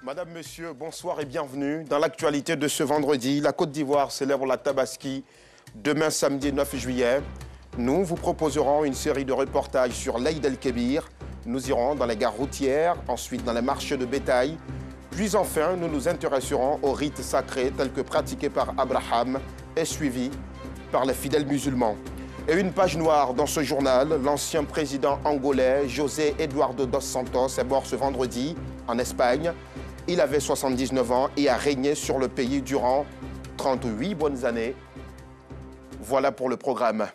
Madame, Monsieur, bonsoir et bienvenue. Dans l'actualité de ce vendredi, la Côte d'Ivoire célèbre la Tabaski. Demain, samedi 9 juillet, nous vous proposerons une série de reportages sur l'Aïd el-Kébir. Nous irons dans les gares routières, ensuite dans les marchés de bétail. Puis enfin, nous nous intéresserons aux rites sacrés tels que pratiqués par Abraham et suivis par les fidèles musulmans. Et une page noire dans ce journal, l'ancien président angolais José Eduardo dos Santos est mort ce vendredi en Espagne. Il avait 79 ans et a régné sur le pays durant 38 bonnes années. Voilà pour le programme.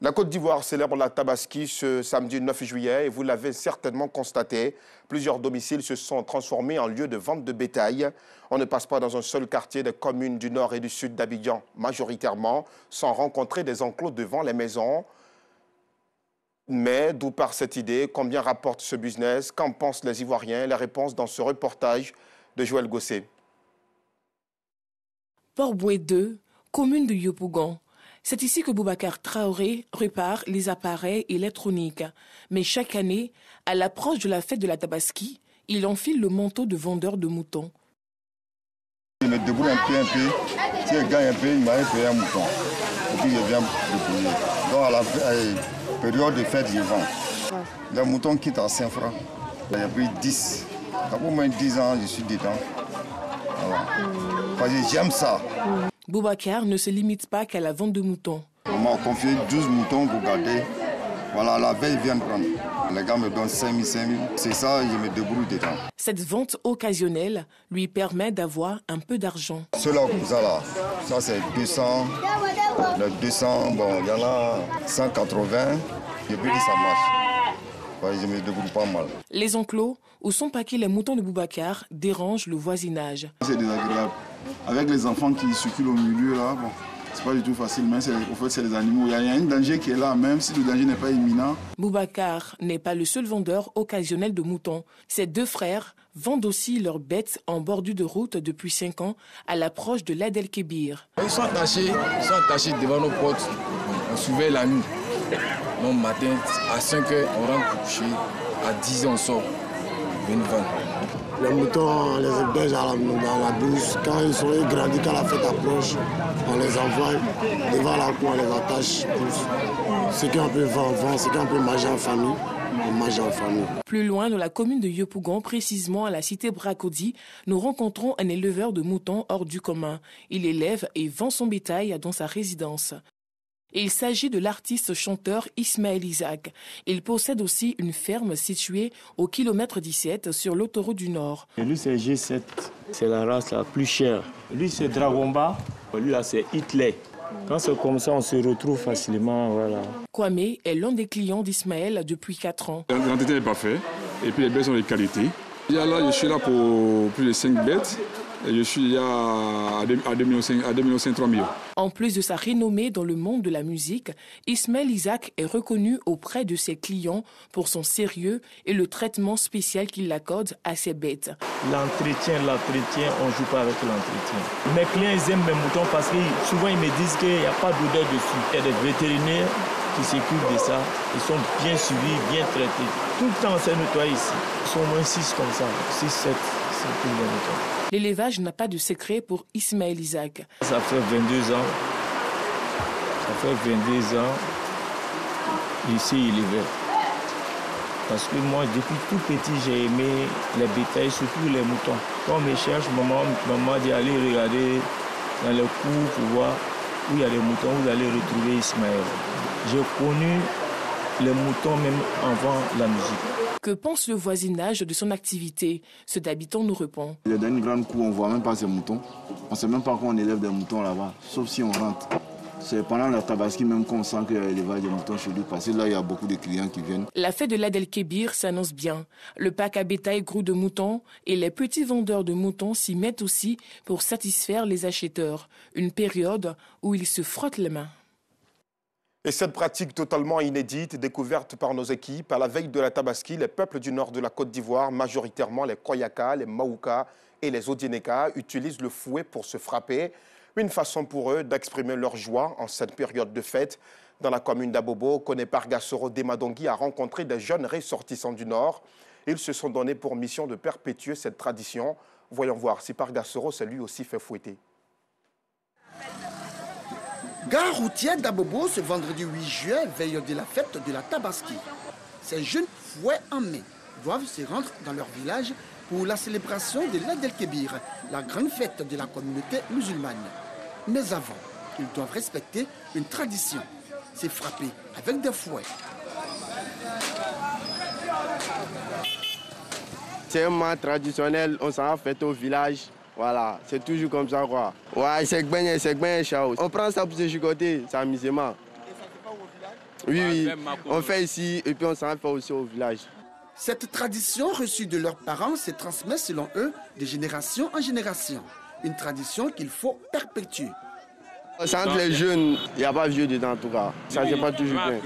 La Côte d'Ivoire célèbre la Tabaski ce samedi 9 juillet et vous l'avez certainement constaté, plusieurs domiciles se sont transformés en lieu de vente de bétail. On ne passe pas dans un seul quartier des communes du nord et du sud d'Abidjan, majoritairement, sans rencontrer des enclos devant les maisons. Mais d'où part cette idée? Combien rapporte ce business? Qu'en pensent les Ivoiriens? Les réponses dans ce reportage de Joël Gosset. Port-Boué 2, commune de Yopougon. C'est ici que Boubacar Traoré répare les appareils électroniques. Mais chaque année, à l'approche de la fête de la Tabaski, il enfile le manteau de vendeur de moutons. Je me débrouille un peu. Si je gagne un peu, il m'a payé un mouton. Et puis je viens débrouiller. Donc à la période de fête, je vends. Les moutons quittent à 5 francs. J'ai pris 10. Après au moins 10 ans, je suis dedans. Voilà. Parce que j'aime ça. Boubacar ne se limite pas qu'à la vente de moutons. On m'a confié 12 moutons pour garder. Voilà, la veille, ils viennent prendre. Les gars me donnent 5 000. C'est ça, je me débrouille dedans. Cette vente occasionnelle lui permet d'avoir un peu d'argent. Ceux-là, comme ça c'est 200. Les 200, bon, il y en a 180. Et puis ça marche. Ouais, je me débrouille pas mal. Les enclos où sont paqués les moutons de Boubacar dérangent le voisinage. C'est désagréable. Avec les enfants qui circulent au milieu, là, bon, c'est pas du tout facile, mais au fait, c'est les animaux. Il y a un danger qui est là, même si le danger n'est pas imminent. Boubacar n'est pas le seul vendeur occasionnel de moutons. Ses deux frères vendent aussi leurs bêtes en bordure de route depuis 5 ans à l'approche de l'Aïd el-Kébir. Ils sont attachés devant nos portes. On surveille la nuit. Donc matin, à 5 h, on rentre coucher. À 10 h, on sort. Les moutons, on les héberge dans la douce. Quand ils grandissent, quand la fête approche, on les envoie devant la cour, on les attache tous. Ce qu'on peut vendre, ce qu'on peut manger en famille, on mange en famille. Plus loin, dans la commune de Yopougon, précisément à la cité Bracodi, nous rencontrons un éleveur de moutons hors du commun. Il élève et vend son bétail dans sa résidence. Il s'agit de l'artiste chanteur Ismaël Isaac. Il possède aussi une ferme située au kilomètre 17 sur l'autoroute du Nord. Et lui, c'est G7. C'est la race la plus chère. Lui, c'est Dragomba. Lui, là, c'est Hitler. Quand c'est comme ça, on se retrouve facilement. Voilà. Kwame est l'un des clients d'Ismaël depuis 4 ans. L'entretien est parfait. Et puis les bêtes sont de qualité. Je suis là pour plus de 5 bêtes. Et je suis à 2 millions 3 millions. En plus de sa renommée dans le monde de la musique, Ismaël Isaac est reconnu auprès de ses clients pour son sérieux et le traitement spécial qu'il accorde à ses bêtes. L'entretien, on ne joue pas avec l'entretien. Mes clients, ils aiment mes moutons parce que souvent ils me disent qu'il n'y a pas d'odeur dessus. Il y a des vétérinaires qui s'occupent de ça. Ils sont bien suivis, bien traités. Tout le temps, c'est nettoyé ici. Ils sont au moins 6 comme ça, 6, 7, c'est tout le moutons. L'élevage n'a pas de secret pour Ismaël Isaac. Ça fait 22 ans. Ici, il élève. Parce que moi, depuis tout petit, j'ai aimé les bétails, surtout les moutons. Quand on me cherche, maman dit allez regarder dans les cours pour voir où il y a des moutons, vous allez retrouver Ismaël. J'ai connu les moutons même avant la musique. Que pense le voisinage de son activité? Ceux d'habitants nous répond. Il y a dans une grande cour, on ne voit même pas ces moutons. On ne sait même pas qu'on élève des moutons là-bas, sauf si on rentre. C'est pendant la Tabaski même qu'on sent qu'il y a l'élevage des moutons chez lui, parce que là, il y a beaucoup de clients qui viennent. La fête de l'Aïd el-Kébir s'annonce bien. Le pack à bétail gros de moutons et les petits vendeurs de moutons s'y mettent aussi pour satisfaire les acheteurs. Une période où ils se frottent les mains. Et cette pratique totalement inédite, découverte par nos équipes, à la veille de la Tabaski, les peuples du nord de la Côte d'Ivoire, majoritairement les Koyaka, les Maouka et les Odieneka, utilisent le fouet pour se frapper. Une façon pour eux d'exprimer leur joie en cette période de fête. Dans la commune d'Abobo, Kone Pargasoro Demadongui a rencontré des jeunes ressortissants du nord. Ils se sont donnés pour mission de perpétuer cette tradition. Voyons voir si Pargassoro s'est lui aussi fait fouetter. Gare routière d'Abobo ce vendredi 8 juillet, veille de la fête de la Tabaski. Ces jeunes fouets en main doivent se rendre dans leur village pour la célébration de l'Aïd el-Kébir, la grande fête de la communauté musulmane. Mais avant, ils doivent respecter une tradition, c'est frapper avec des fouets. C'est un moment traditionnel, on s'en va fêter au village. Voilà, c'est toujours comme ça quoi. Ouais, c'est bien chaos. On prend ça pour se chicoter, c'est amusement. Et ça se fait au village? Oui, on fait ici et puis on s'en va faire aussi au village. Cette tradition reçue de leurs parents se transmet selon eux de génération en génération. Une tradition qu'il faut perpétuer. Entre les jeunes, il n'y a pas vieux dedans en tout cas. Ça c'est pas toujours bien.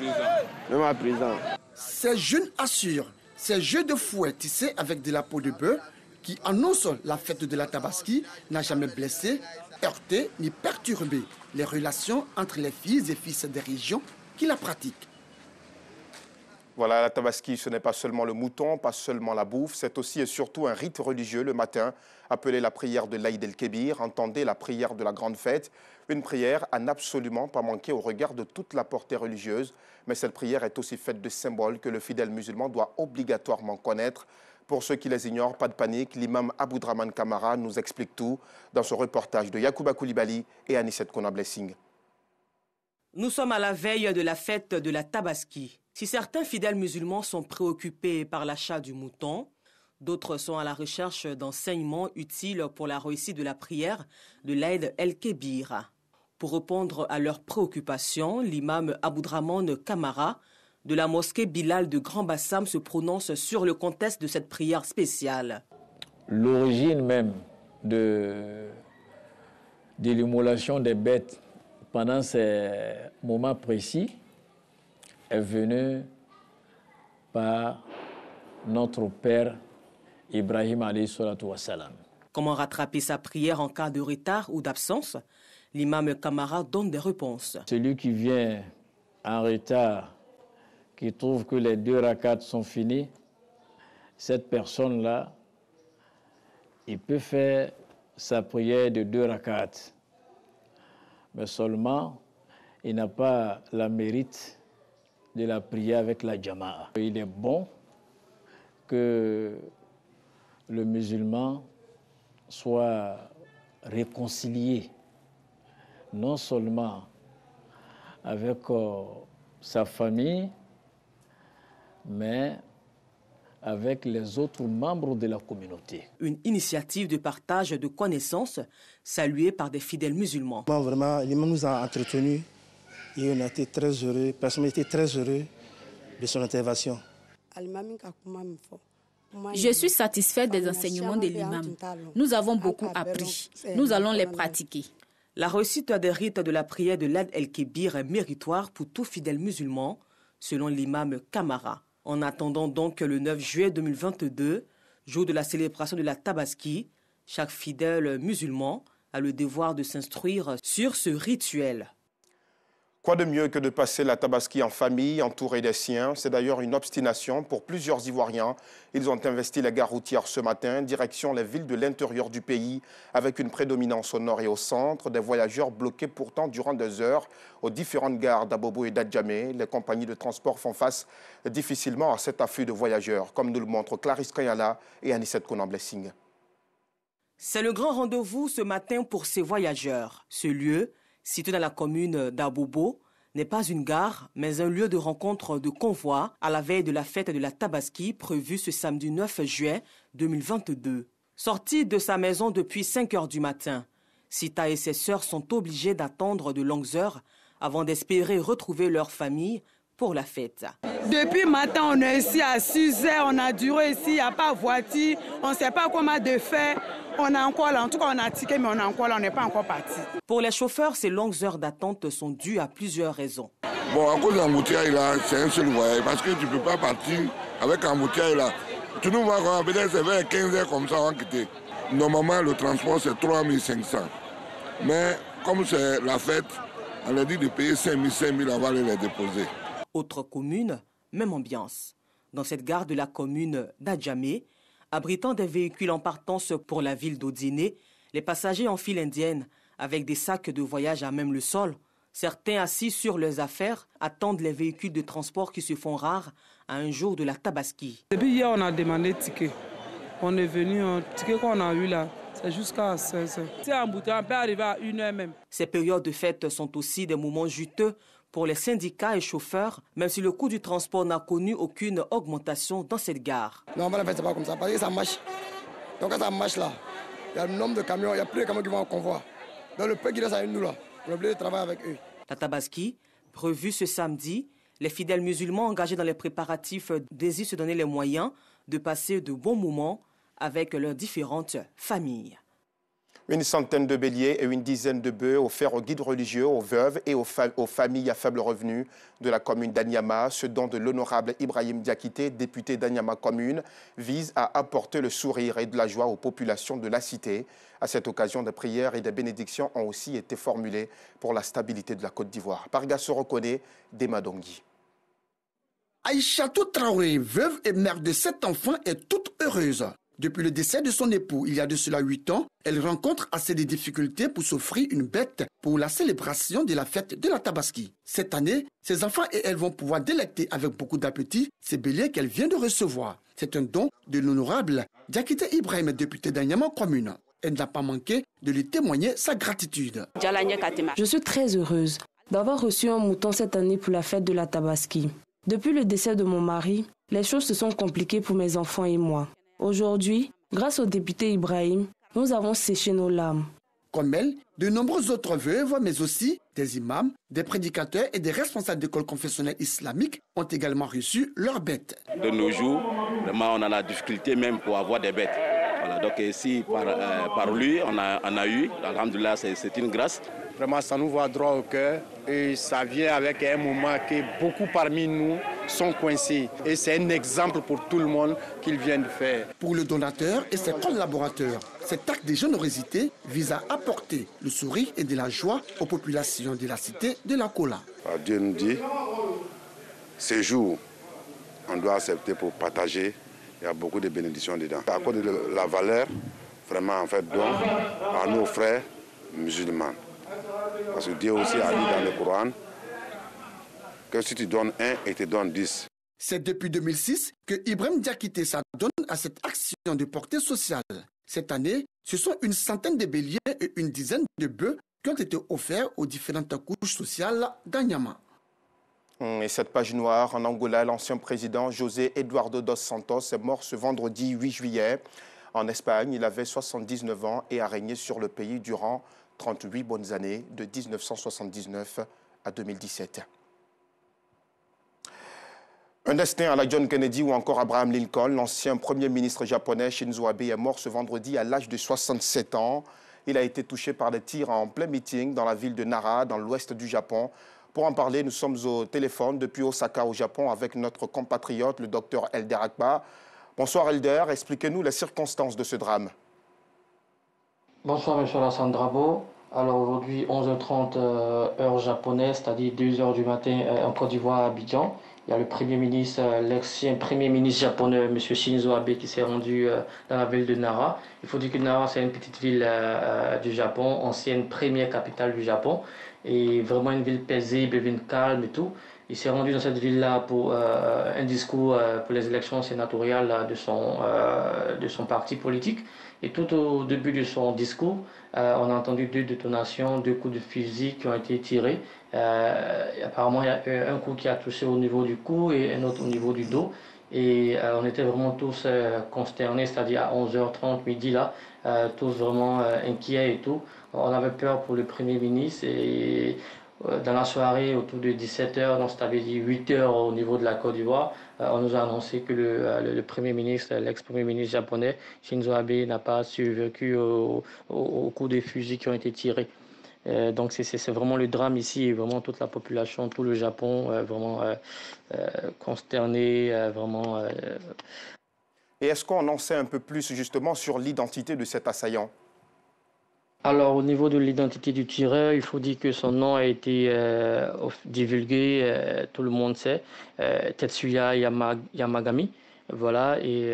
Même à présent. Ces jeunes assurent, ces jeux de fouet tissés avec de la peau de bœuf qui annoncent la fête de la Tabaski n'a jamais blessé, heurté ni perturbé les relations entre les filles et fils des régions qui la pratiquent. Voilà, la Tabaski, ce n'est pas seulement le mouton, pas seulement la bouffe, c'est aussi et surtout un rite religieux le matin, appelé la prière de l'Aïd el-Kébir, entendez la prière de la grande fête, une prière à n'absolument pas manquer au regard de toute la portée religieuse, mais cette prière est aussi faite de symboles que le fidèle musulman doit obligatoirement connaître. Pour ceux qui les ignorent, pas de panique, l'imam Aboudraman Kamara nous explique tout dans ce reportage de Yacouba Koulibaly et Anicet Kona-Blessing. Nous sommes à la veille de la fête de la Tabaski. Si certains fidèles musulmans sont préoccupés par l'achat du mouton, d'autres sont à la recherche d'enseignements utiles pour la réussite de la prière de l'Aïd el-Kébir. Pour répondre à leurs préoccupations, l'imam Aboudraman Kamara de la mosquée Bilal de Grand Bassam se prononce sur le contexte de cette prière spéciale. L'origine même de l'immolation des bêtes pendant ces moments précis est venue par notre père Ibrahim alayhi salatu wassalam. Comment rattraper sa prière en cas de retard ou d'absence? L'imam Kamara donne des réponses. Celui qui vient en retard, qui trouve que les 2 rakats sont finis, cette personne-là, il peut faire sa prière de 2 rakats. Mais seulement, il n'a pas la mérite de la prière avec la jama'a. Il est bon que le musulman soit réconcilié, non seulement avec sa famille, mais avec les autres membres de la communauté. Une initiative de partage de connaissances saluée par des fidèles musulmans. Vraiment, l'imam nous a entretenus et on a été très heureux, personnellement été très heureux de son intervention. Je suis satisfait des enseignements de l'imam. Nous avons beaucoup appris. Nous allons les pratiquer. La réussite des rites de la prière de l'Aïd el-Kébir est méritoire pour tout fidèle musulman, selon l'imam Kamara. En attendant donc le 9 juillet 2022, jour de la célébration de la Tabaski, chaque fidèle musulman a le devoir de s'instruire sur ce rituel. Quoi de mieux que de passer la Tabaski en famille, entouré des siens? C'est d'ailleurs une obstination pour plusieurs Ivoiriens. Ils ont investi les gares routières ce matin, direction les villes de l'intérieur du pays, avec une prédominance au nord et au centre. Des voyageurs bloqués pourtant durant des heures aux différentes gares d'Abobo et d'Adjamé. Les compagnies de transport font face difficilement à cet afflux de voyageurs, comme nous le montrent Clarisse Kayala et Anicet Kona-Blessing. C'est le grand rendez-vous ce matin pour ces voyageurs. Ce lieu, situé dans la commune d'Abobo, n'est pas une gare, mais un lieu de rencontre de convois à la veille de la fête de la Tabaski prévue ce samedi 9 juillet 2022. Sortis de sa maison depuis 5 heures du matin, Sita et ses sœurs sont obligées d'attendre de longues heures avant d'espérer retrouver leur famille pour la fête. Depuis matin, on est ici à 6 heures, on a duré ici, il n'y a pas de voiture, on ne sait pas comment de faire. On est encore là, en tout cas on a ticket, mais on est encore là, on n'est pas encore parti. Pour les chauffeurs, ces longues heures d'attente sont dues à plusieurs raisons. Bon, à cause de l'embouteillage là, c'est un seul voyage, parce que tu ne peux pas partir avec l'embouteillage là. Tu nous vois peut-être c'est vers 15 heures comme ça, on va quitter. Normalement, le transport c'est 3500. Mais comme c'est la fête, on a dit de payer 5000 avant de les déposer. Autre commune, même ambiance. dans cette gare de la commune d'Adjamé, abritant des véhicules en partance pour la ville d'Odiné, les passagers en file indienne, avec des sacs de voyage à même le sol. Certains assis sur leurs affaires attendent les véhicules de transport qui se font rares à un jour de la Tabaski. Depuis hier, on a demandé ticket. On est venu, un ticket qu'on a eu là, c'est jusqu'à 16h. C'est embouteillé, on peut arriver à 1h même. Ces périodes de fête sont aussi des moments juteux pour les syndicats et chauffeurs, même si le coût du transport n'a connu aucune augmentation dans cette gare. Non, mais en fait, c'est pas comme ça, parce que ça marche. Donc quand ça marche là, il y a le nombre de camions, il y a plus de camions qui vont en convoi. Donc le peu qui reste à nous là, on est obligé de travailler avec eux. La Tabaski, prévue ce samedi, les fidèles musulmans engagés dans les préparatifs désirent se donner les moyens de passer de bons moments avec leurs différentes familles. Une centaine de béliers et une dizaine de bœufs offerts aux guides religieux, aux veuves et aux familles à faible revenu de la commune d'Anyama. Ce don de l'honorable Ibrahim Diakité, député d'Anyama commune, vise à apporter le sourire et de la joie aux populations de la cité. À cette occasion, des prières et des bénédictions ont aussi été formulées pour la stabilité de la Côte d'Ivoire. Parga se reconnaît Demadongui. Aïchatou Traoré, veuve et mère de 7 enfants, est toute heureuse. Depuis le décès de son époux, il y a de cela 8 ans, elle rencontre assez de difficultés pour s'offrir une bête pour la célébration de la fête de la Tabaski. Cette année, ses enfants et elle vont pouvoir délecter avec beaucoup d'appétit ces béliers qu'elle vient de recevoir. C'est un don de l'honorable Diakité Ibrahim, député d'Anyama commune. Elle n'a pas manqué de lui témoigner sa gratitude. Je suis très heureuse d'avoir reçu un mouton cette année pour la fête de la Tabaski. Depuis le décès de mon mari, les choses se sont compliquées pour mes enfants et moi. Aujourd'hui, grâce au député Ibrahim, nous avons séché nos larmes. Comme elle, de nombreuses autres veuves, mais aussi des imams, des prédicateurs et des responsables d'écoles confessionnelles islamiques ont également reçu leurs bêtes. De nos jours, vraiment, on a la difficulté même pour avoir des bêtes. Voilà, donc ici, par lui, on a eu, alhamdoulilah, c'est une grâce. Vraiment, ça nous va droit au cœur et ça vient avec un moment que beaucoup parmi nous sont coincés. Et c'est un exemple pour tout le monde qu'ils viennent de faire. Pour le donateur et ses collaborateurs, cet acte de générosité vise à apporter le sourire et de la joie aux populations de la cité de la Kola. Dieu nous dit, ces jours, on doit accepter pour partager. Il y a beaucoup de bénédictions dedans. À cause de la valeur, vraiment, en fait, don à nos frères musulmans. Parce que Dieu aussi a dit dans le Coran que si tu donnes 1, il te donne 10. C'est depuis 2006 que Ibrahim Diakité s'adonne à cette action de portée sociale. Cette année, ce sont une centaine de béliers et une dizaine de bœufs qui ont été offerts aux différentes couches sociales d'Anyama. Et cette page noire, en Angola, l'ancien président José Eduardo dos Santos est mort ce vendredi 8 juillet. En Espagne, il avait 79 ans et a régné sur le pays durant 38 bonnes années, de 1979 à 2017. Un destin à la John Kennedy ou encore Abraham Lincoln, l'ancien premier ministre japonais Shinzo Abe est mort ce vendredi à l'âge de 67 ans. Il a été touché par des tirs en plein meeting dans la ville de Nara, dans l'ouest du Japon. Pour en parler, nous sommes au téléphone depuis Osaka au Japon avec notre compatriote, le docteur Elder Akba. Bonsoir Elder, expliquez-nous les circonstances de ce drame. Bonsoir, M. Alassane Drabo. Alors aujourd'hui, 11h30 heure japonaise, c'est-à-dire 2h du matin en Côte d'Ivoire à Abidjan. Il y a le Premier ministre, l'ancien Premier ministre japonais, M. Shinzo Abe, qui s'est rendu dans la ville de Nara. Il faut dire que Nara, c'est une petite ville du Japon, ancienne première capitale du Japon, et vraiment une ville paisible, une ville calme et tout. Il s'est rendu dans cette ville-là pour un discours pour les élections sénatoriales de son parti politique. Et tout au début de son discours, on a entendu 2 détonations, 2 coups de fusil qui ont été tirés. Apparemment, il y a un coup qui a touché au niveau du cou et un autre au niveau du dos. Et on était vraiment tous consternés, c'est-à-dire à 11h30, midi là, tous vraiment inquiets et tout. On avait peur pour le Premier ministre et dans la soirée, autour de 17h, donc c'est-à-dire 8h au niveau de la Côte d'Ivoire, on nous a annoncé que le Premier ministre, l'ex-Premier ministre japonais, Shinzo Abe, n'a pas survécu aux coups de fusil qui ont été tirés. Donc c'est vraiment le drame ici, et vraiment toute la population, tout le Japon, vraiment consterné, vraiment... Et est-ce qu'on en sait un peu plus justement sur l'identité de cet assaillant ? Alors, au niveau de l'identité du tireur, il faut dire que son nom a été divulgué, tout le monde sait, Tetsuya Yamagami. Voilà, et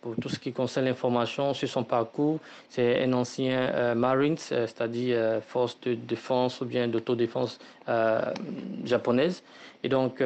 pour tout ce qui concerne l'information sur son parcours, c'est un ancien Marines, c'est-à-dire force de défense ou bien d'autodéfense japonaise. Et donc,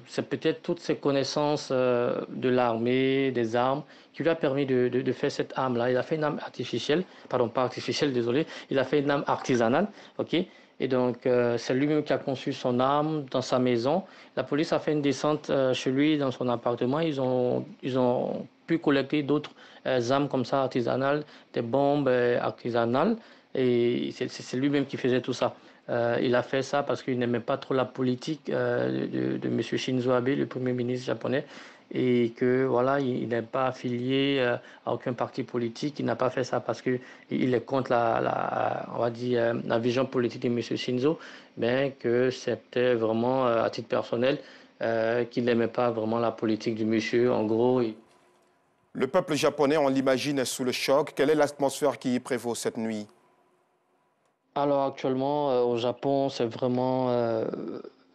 c'est peut-être toutes ses connaissances de l'armée, des armes, qui lui a permis de faire cette arme-là. Il a fait une arme artificielle, pardon, pas artificielle, désolé, il a fait une arme artisanale, ok. Et donc, c'est lui-même qui a conçu son arme dans sa maison. La police a fait une descente chez lui, dans son appartement. Ils ont pu collecter d'autres armes comme ça, artisanales, des bombes artisanales. Et c'est lui-même qui faisait tout ça. Il a fait ça parce qu'il n'aimait pas trop la politique de M. Shinzo Abe, le Premier ministre japonais. Et que voilà, il n'est pas affilié à aucun parti politique. Il n'a pas fait ça parce qu'il est contre on va dire, la vision politique de M. Shinzo, mais que c'était vraiment à titre personnel qu'il n'aimait pas vraiment la politique du monsieur. En gros, Le peuple japonais, on l'imagine, est sous le choc. Quelle est l'atmosphère qui y prévaut cette nuit? Alors actuellement, au Japon, c'est vraiment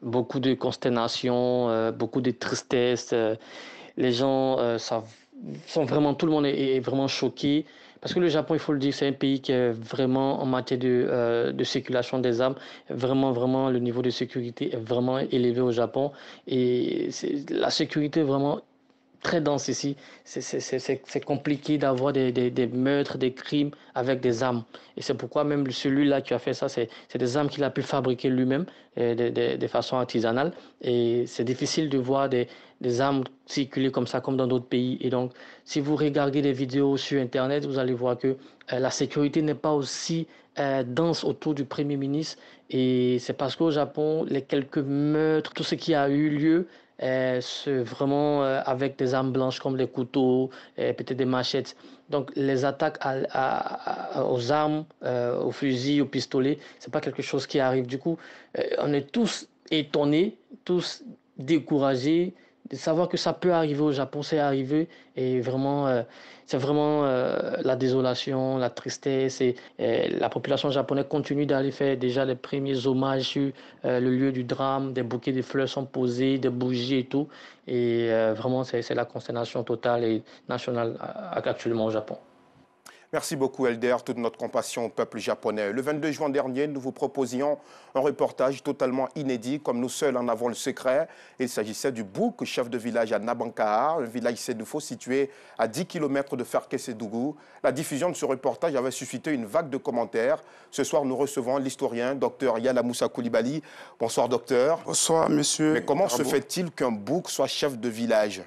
beaucoup de consternation, beaucoup de tristesse. Les gens sont vraiment, tout le monde est vraiment choqué. Parce que le Japon, il faut le dire, c'est un pays qui est vraiment en matière de circulation des armes. Vraiment, le niveau de sécurité est vraiment élevé au Japon. Et la sécurité est vraiment très dense ici. C'est compliqué d'avoir des meurtres, des crimes avec des armes. Et c'est pourquoi même celui-là qui a fait ça, c'est des armes qu'il a pu fabriquer lui-même de façon artisanale. Et c'est difficile de voir des armes circuler comme ça, comme dans d'autres pays. Et donc, si vous regardez des vidéos sur Internet, vous allez voir que la sécurité n'est pas aussi dense autour du Premier ministre. Et c'est parce qu'au Japon, les quelques meurtres, tout ce qui a eu lieu, c'est vraiment avec des armes blanches comme des couteaux, peut-être des machettes. Donc les attaques aux armes, aux fusils, aux pistolets, c'est pas quelque chose qui arrive. Du coup, on est tous étonnés, tous découragés de savoir que ça peut arriver au Japon, c'est arrivé. Et vraiment, c'est vraiment la désolation, la tristesse. Et la population japonaise continue d'aller faire déjà les premiers hommages sur le lieu du drame. Des bouquets de fleurs sont posés, des bougies et tout. Et vraiment, c'est la consternation totale et nationale actuellement au Japon. Merci beaucoup, Elder. Toute notre compassion au peuple japonais. Le 22 juin dernier, nous vous proposions un reportage totalement inédit, comme nous seuls en avons le secret. Il s'agissait du Bouk, chef de village à Nabankaa, un village sénoufo situé à 10 km de Ferkessédougou. La diffusion de ce reportage avait suscité une vague de commentaires. Ce soir, nous recevons l'historien, Dr Yala Moussa Koulibaly. Bonsoir, docteur. Bonsoir, monsieur. Mais comment se fait-il qu'un Bouk soit chef de village?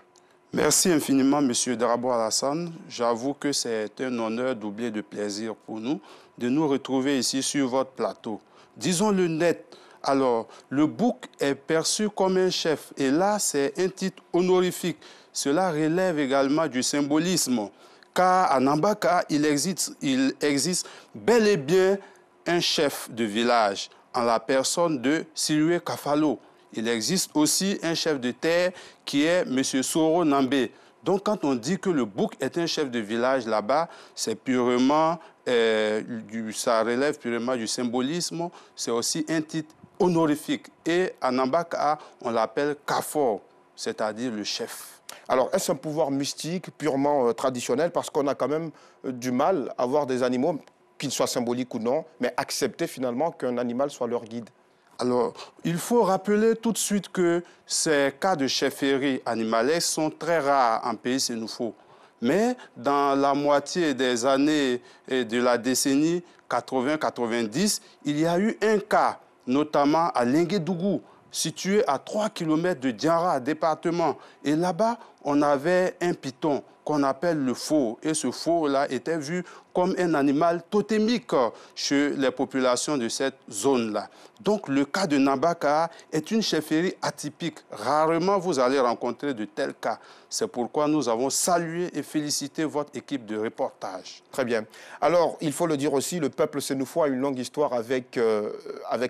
Merci infiniment, monsieur Darabo Alassane. J'avoue que c'est un honneur doublé de plaisir pour nous de nous retrouver ici sur votre plateau. Disons-le net, alors, le Bouk est perçu comme un chef et là, c'est un titre honorifique. Cela relève également du symbolisme, car à Nambaka, il existe bel et bien un chef de village en la personne de Sirue Kafalo. Il existe aussi un chef de terre qui est M. Soro Nambé. Donc, quand on dit que le Bouk est un chef de village là-bas, c'est purement, ça relève purement du symbolisme. C'est aussi un titre honorifique. Et à Nambaka, on l'appelle Kafor, c'est-à-dire le chef. Alors, est-ce un pouvoir mystique purement traditionnel? Parce qu'on a quand même du mal à voir des animaux, qu'ils soient symboliques ou non, mais accepter finalement qu'un animal soit leur guide. Alors, il faut rappeler tout de suite que ces cas de chefferie animalesque sont très rares en pays sénoufo. Mais dans la moitié des années de la décennie 80-90, il y a eu un cas, notamment à Linguédougou, situé à 3 km de Diara, département. Et là-bas, on avait un python qu'on appelle le faux. Et ce faux-là était vu comme un animal totémique chez les populations de cette zone-là. Donc, le cas de Nambaka est une chefferie atypique. Rarement, vous allez rencontrer de tels cas. C'est pourquoi nous avons salué et félicité votre équipe de reportage. Très bien. Alors, il faut le dire aussi, le peuple sénoufo a une longue histoire avec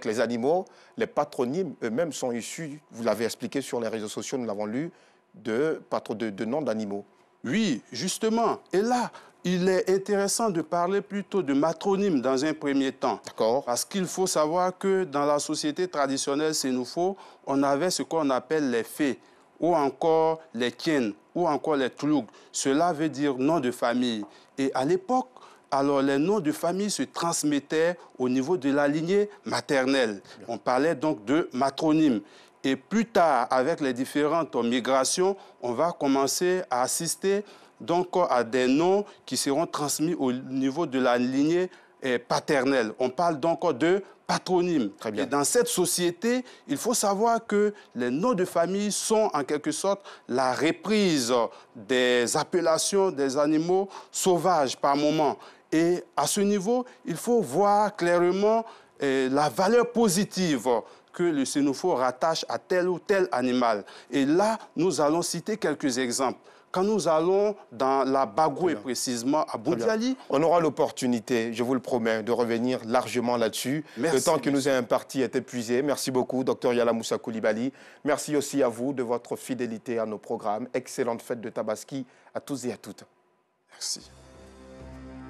les animaux. Les patronymes eux-mêmes sont issus, vous l'avez expliqué sur les réseaux sociaux, nous l'avons lu, de noms d'animaux. Oui, justement. Et là, il est intéressant de parler plutôt de matronyme dans un premier temps. D'accord. Parce qu'il faut savoir que dans la société traditionnelle sénoufo, on avait ce qu'on appelle les fées, ou encore les kien, ou encore les tloug. Cela veut dire nom de famille. Et à l'époque, alors les noms de famille se transmettaient au niveau de la lignée maternelle. On parlait donc de matronyme. Et plus tard, avec les différentes migrations, on va commencer à assister donc à des noms qui seront transmis au niveau de la lignée paternelle. On parle donc de patronyme. Très bien. Et dans cette société, il faut savoir que les noms de famille sont en quelque sorte la reprise des appellations des animaux sauvages par moment. Et à ce niveau, il faut voir clairement la valeur positive que le sénoufo rattache à tel ou tel animal. Et là, nous allons citer quelques exemples. Quand nous allons dans la Bagoué, précisément à Boudiali... On aura l'opportunité, je vous le promets, de revenir largement là-dessus. Le temps qui nous est imparti est épuisé. Merci beaucoup, Dr Yalla Moussa Coulibaly. Merci aussi à vous de votre fidélité à nos programmes. Excellente fête de Tabaski à tous et à toutes. Merci.